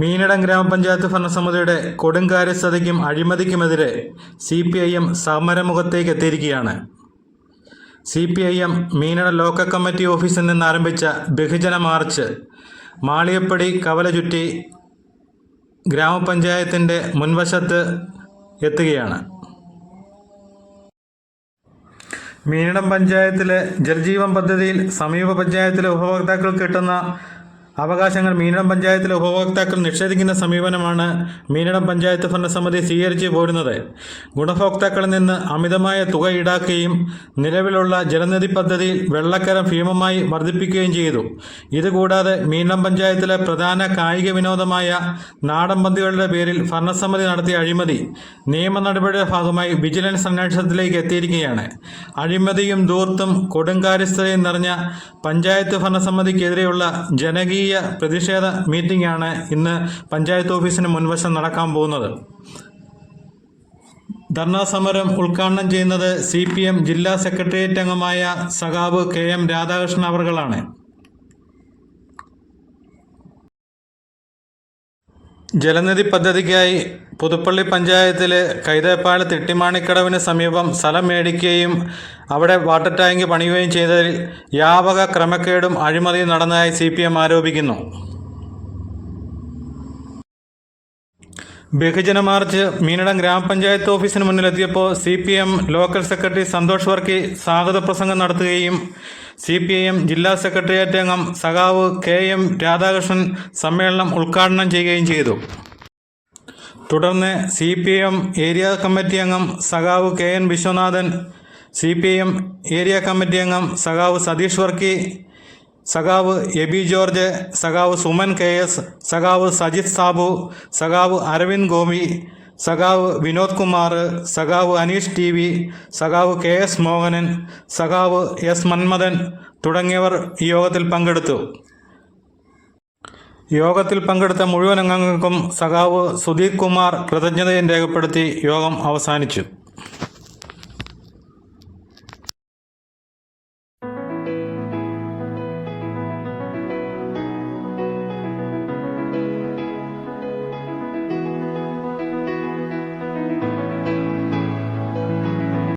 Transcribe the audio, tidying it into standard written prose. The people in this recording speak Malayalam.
മീനടം ഗ്രാമപഞ്ചായത്ത് ഭരണസമിതിയുടെ കൊടുങ്കാര്യസ്ഥതയ്ക്കും അഴിമതിക്കുമെതിരെ CPIM സമരമുഖത്തേക്ക് എത്തിയിരിക്കുകയാണ്. CPIM മീനടം ലോക്കൽ കമ്മിറ്റി ഓഫീസിൽ നിന്ന് ആരംഭിച്ച ബഹുജന മാർച്ച് മാളിയപ്പടി കവല ചുറ്റി ഗ്രാമപഞ്ചായത്തിൻ്റെ മുൻവശത്ത് എത്തുകയാണ്. മീനടം പഞ്ചായത്തിലെ ജൽജീവൻ പദ്ധതിയിൽ സമീപ പഞ്ചായത്തിലെ ഉപഭോക്താക്കൾക്ക് കിട്ടുന്ന അവകാശങ്ങൾ മീനടം പഞ്ചായത്തിലെ ഉപഭോക്താക്കൾ നിഷേധിക്കുന്ന സമീപനമാണ് മീനടം പഞ്ചായത്ത് ഭരണസമിതി സ്വീകരിച്ചു പോരുന്നത്. ഗുണഭോക്താക്കളിൽ നിന്ന് അമിതമായ തുക ഈടാക്കുകയും നിലവിലുള്ള ജലനിധി പദ്ധതിയിൽ വെള്ളക്കരം ഭീമമായി വർദ്ധിപ്പിക്കുകയും ചെയ്തു. ഇതുകൂടാതെ മീനടം പഞ്ചായത്തിലെ പ്രധാന കായിക വിനോദമായ നാടൻ പന്തികളുടെ പേരിൽ ഭരണസമിതി നടത്തിയ അഴിമതി നിയമ നടപടിയുടെ ഭാഗമായി വിജിലൻസ് അന്വേഷണത്തിലേക്ക് എത്തിയിരിക്കുകയാണ്. അഴിമതിയും ധൂർത്തും കൊടുങ്കാര്യസ്ഥതയും നിറഞ്ഞ പഞ്ചായത്ത് ഭരണസമിതിക്കെതിരെയുള്ള ജനകീയ പ്രതിഷേധ മീറ്റിംഗാണ് ഇന്ന് പഞ്ചായത്ത് ഓഫീസിന് മുൻവശം നടക്കാൻ പോകുന്നത്. ധർണാ സമരം ഉദ്ഘാടനം ചെയ്യുന്നത് CPM ജില്ലാ സെക്രട്ടേറിയറ്റ് അംഗമായ സഖാവ് KM രാധാകൃഷ്ണൻ അവർകളാണ്. ജലനിധി പദ്ധതിക്കായി പുതുപ്പള്ളി പഞ്ചായത്തിലെ കൈതപ്പാലത്ത് ഇട്ടിമാണിക്കടവിന് സമീപം സ്ഥലം മേടിക്കുകയും അവിടെ വാട്ടർ ടാങ്ക് പണിയുകയും ചെയ്തതിൽ വ്യാപക ക്രമക്കേടും അഴിമതിയും നടന്നതായി CPM ആരോപിക്കുന്നു. ബഹുജന മാർച്ച് മീനടം ഗ്രാമപഞ്ചായത്ത് ഓഫീസിന് മുന്നിലെത്തിയപ്പോൾ CPM local secretary Santhosh Varkey സ്വാഗത പ്രസംഗം നടത്തുകയും CPIM ജില്ലാ സെക്രട്ടേറിയറ്റ് അംഗം സഖാവ് KM രാധാകൃഷ്ണൻ സമ്മേളനം ഉദ്ഘാടനം ചെയ്യുകയും ചെയ്തു. തുടർന്ന് CPIM ഏരിയ കമ്മിറ്റി അംഗം സഖാവ് KN Viswanathan, CPIM area committee അംഗം സഖാവ് സതീഷ് വർക്കി, സഖാവ് എബി ജോർജ്, സഖാവ് സുമൻ KS, സഖാവ് സജിത് സാബു, സഖാവ് അരവിന്ദ് ഗോപി, സഖാവ് വിനോദ് കുമാർ, സഖാവ് അനീഷ് TV, സഖാവ് KS മോഹനൻ, സഖാവ് S മന്മഥൻ തുടങ്ങിയവർ ഈ യോഗത്തിൽ പങ്കെടുത്തു. യോഗത്തിൽ പങ്കെടുത്ത മുഴുവൻ അംഗങ്ങൾക്കും സഖാവ് സുധീർ കുമാർ കൃതജ്ഞതയും രേഖപ്പെടുത്തി യോഗം അവസാനിച്ചു.